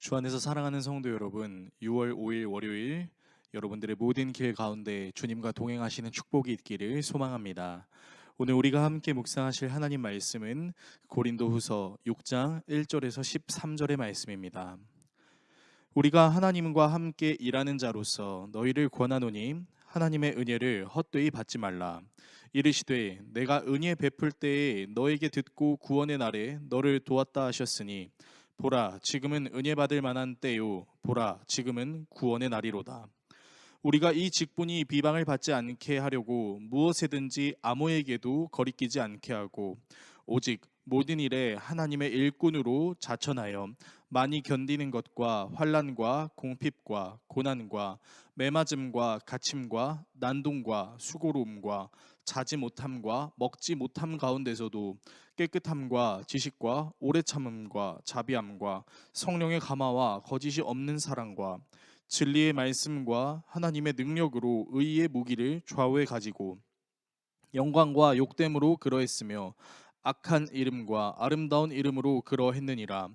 주 안에서 사랑하는 성도 여러분, 6월 5일 월요일 여러분들의 모든 길 가운데 주님과 동행하시는 축복이 있기를 소망합니다. 오늘 우리가 함께 묵상하실 하나님 말씀은 고린도후서 6장 1절에서 13절의 말씀입니다. 우리가 하나님과 함께 일하는 자로서 너희를 권하노니 하나님의 은혜를 헛되이 받지 말라. 이르시되 내가 은혜 베풀 때에 너에게 듣고 구원의 날에 너를 도왔다 하셨으니 보라 지금은 은혜 받을 만한 때요 보라 지금은 구원의 날이로다. 우리가 이 직분이 비방을 받지 않게 하려고 무엇에든지 아무에게도 거리끼지 않게 하고 오직 모든 일에 하나님의 일꾼으로 자천하여 많이 견디는 것과 환난과 공핍과 고난과 매맞음과 갇힘과 난동과 수고로움과 자지 못함과 먹지 못함 가운데서도 깨끗함과 지식과 오래 참음과 자비함과 성령의 감화와 거짓이 없는 사랑과 진리의 말씀과 하나님의 능력으로 의의 무기를 좌우에 가지고 영광과 욕됨으로 그러했으며 악한 이름과 아름다운 이름으로 그러했느니라.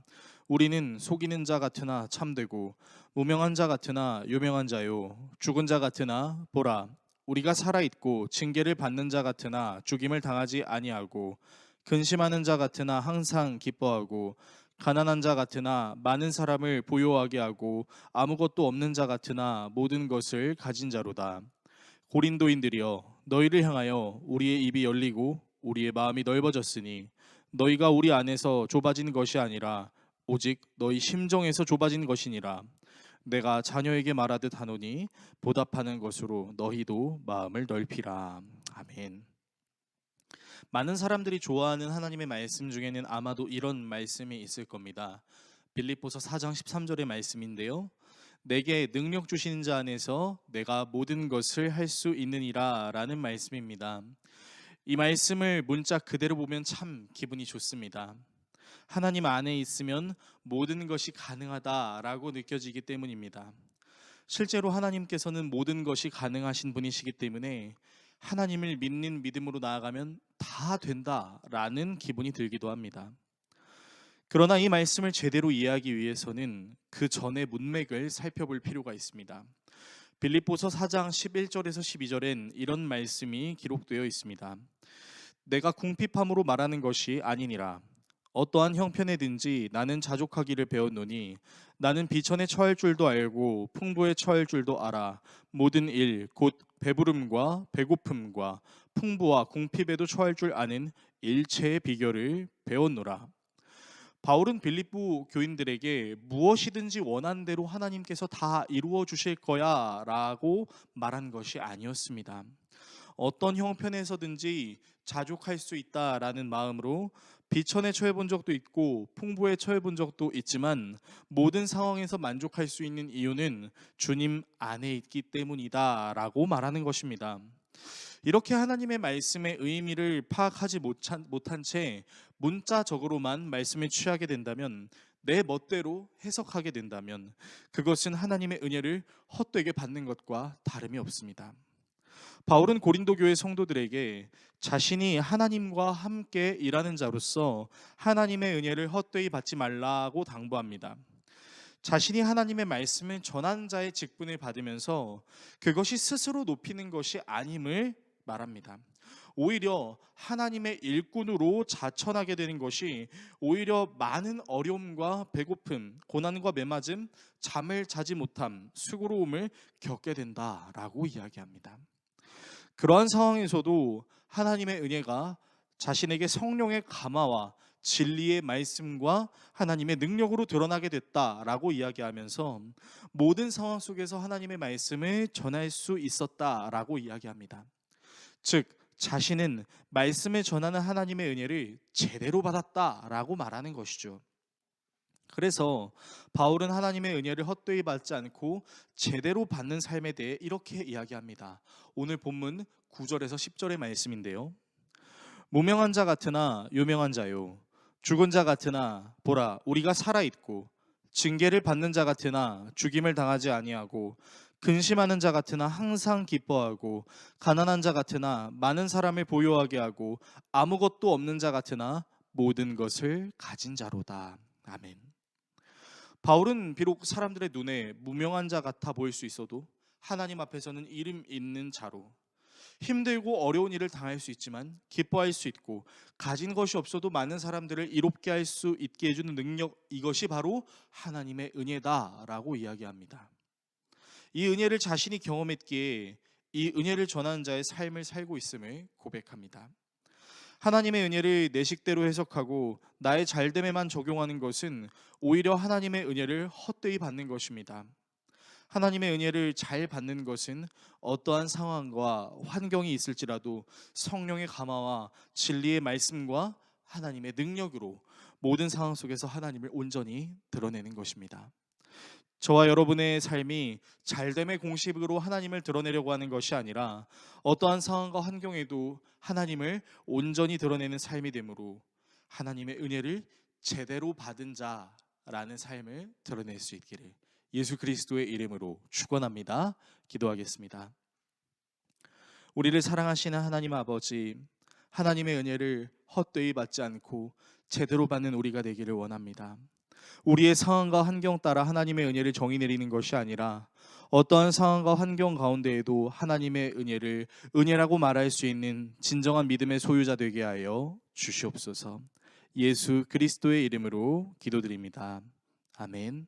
우리는 속이는 자 같으나 참되고 무명한 자 같으나 유명한 자요 죽은 자 같으나 보라 우리가 살아있고 징계를 받는 자 같으나 죽임을 당하지 아니하고 근심하는 자 같으나 항상 기뻐하고 가난한 자 같으나 많은 사람을 부요하게 하고 아무것도 없는 자 같으나 모든 것을 가진 자로다. 고린도인들이여 너희를 향하여 우리의 입이 열리고 우리의 마음이 넓어졌으니 너희가 우리 안에서 좁아진 것이 아니라 오직 너희 심정에서 좁아진 것이니라. 내가 자녀에게 말하듯 하노니 보답하는 것으로 너희도 마음을 넓히라. 아멘. 많은 사람들이 좋아하는 하나님의 말씀 중에는 아마도 이런 말씀이 있을 겁니다. 빌립보서 4장 13절의 말씀인데요. 내게 능력 주시는 자 안에서 내가 모든 것을 할 수 있느니라 라는 말씀입니다. 이 말씀을 문자 그대로 보면 참 기분이 좋습니다. 하나님 안에 있으면 모든 것이 가능하다라고 느껴지기 때문입니다. 실제로 하나님께서는 모든 것이 가능하신 분이시기 때문에 하나님을 믿는 믿음으로 나아가면 다 된다라는 기분이 들기도 합니다. 그러나 이 말씀을 제대로 이해하기 위해서는 그 전의 문맥을 살펴볼 필요가 있습니다. 빌립보서 4장 11절에서 12절엔 이런 말씀이 기록되어 있습니다. 내가 궁핍함으로 말하는 것이 아니니라. 어떠한 형편에든지 나는 자족하기를 배웠노니 나는 비천에 처할 줄도 알고 풍부에 처할 줄도 알아. 모든 일 곧 배부름과 배고픔과 풍부와 궁핍에도 처할 줄 아는 일체의 비결을 배웠노라. 바울은 빌립보 교인들에게 무엇이든지 원한 대로 하나님께서 다 이루어 주실 거야 라고 말한 것이 아니었습니다. 어떤 형편에서든지 자족할 수 있다라는 마음으로 비천에 처해 본 적도 있고 풍부에 처해 본 적도 있지만 모든 상황에서 만족할 수 있는 이유는 주님 안에 있기 때문이다라고 말하는 것입니다. 이렇게 하나님의 말씀의 의미를 파악하지 못한 채 문자적으로만 말씀을 취하게 된다면, 내 멋대로 해석하게 된다면 그것은 하나님의 은혜를 헛되게 받는 것과 다름이 없습니다. 바울은 고린도 교회 성도들에게 자신이 하나님과 함께 일하는 자로서 하나님의 은혜를 헛되이 받지 말라고 당부합니다. 자신이 하나님의 말씀을 전한 자의 직분을 받으면서 그것이 스스로 높이는 것이 아님을 말합니다. 오히려 하나님의 일꾼으로 자천하게 되는 것이 오히려 많은 어려움과 배고픔, 고난과 매맞음, 잠을 자지 못함, 수고로움을 겪게 된다라고 이야기합니다. 그러한 상황에서도 하나님의 은혜가 자신에게 성령의 감화와 진리의 말씀과 하나님의 능력으로 드러나게 됐다라고 이야기하면서 모든 상황 속에서 하나님의 말씀을 전할 수 있었다라고 이야기합니다. 즉 자신은 말씀을 전하는 하나님의 은혜를 제대로 받았다라고 말하는 것이죠. 그래서 바울은 하나님의 은혜를 헛되이 받지 않고 제대로 받는 삶에 대해 이렇게 이야기합니다. 오늘 본문 9절에서 10절의 말씀인데요. 무명한 자 같으나 유명한 자요 죽은 자 같으나 보라 우리가 살아있고 징계를 받는 자 같으나 죽임을 당하지 아니하고 근심하는 자 같으나 항상 기뻐하고 가난한 자 같으나 많은 사람을 보요하게 하고 아무것도 없는 자 같으나 모든 것을 가진 자로다. 아멘. 바울은 비록 사람들의 눈에 무명한 자 같아 보일 수 있어도 하나님 앞에서는 이름 있는 자로, 힘들고 어려운 일을 당할 수 있지만 기뻐할 수 있고, 가진 것이 없어도 많은 사람들을 이롭게 할 수 있게 해주는 능력, 이것이 바로 하나님의 은혜다라고 이야기합니다. 이 은혜를 자신이 경험했기에 이 은혜를 전하는 자의 삶을 살고 있음을 고백합니다. 하나님의 은혜를 내 식대로 해석하고 나의 잘됨에만 적용하는 것은 오히려 하나님의 은혜를 헛되이 받는 것입니다. 하나님의 은혜를 잘 받는 것은 어떠한 상황과 환경이 있을지라도 성령의 감화와 진리의 말씀과 하나님의 능력으로 모든 상황 속에서 하나님을 온전히 드러내는 것입니다. 저와 여러분의 삶이 잘됨의 공식으로 하나님을 드러내려고 하는 것이 아니라 어떠한 상황과 환경에도 하나님을 온전히 드러내는 삶이 되므로 하나님의 은혜를 제대로 받은 자라는 삶을 드러낼 수 있기를 예수 그리스도의 이름으로 축원합니다. 기도하겠습니다. 우리를 사랑하시는 하나님 아버지, 하나님의 은혜를 헛되이 받지 않고 제대로 받는 우리가 되기를 원합니다. 우리의 상황과 환경 따라 하나님의 은혜를 정의 내리는 것이 아니라 어떠한 상황과 환경 가운데에도 하나님의 은혜를 은혜라고 말할 수 있는 진정한 믿음의 소유자 되게 하여 주시옵소서. 예수 그리스도의 이름으로 기도드립니다. 아멘.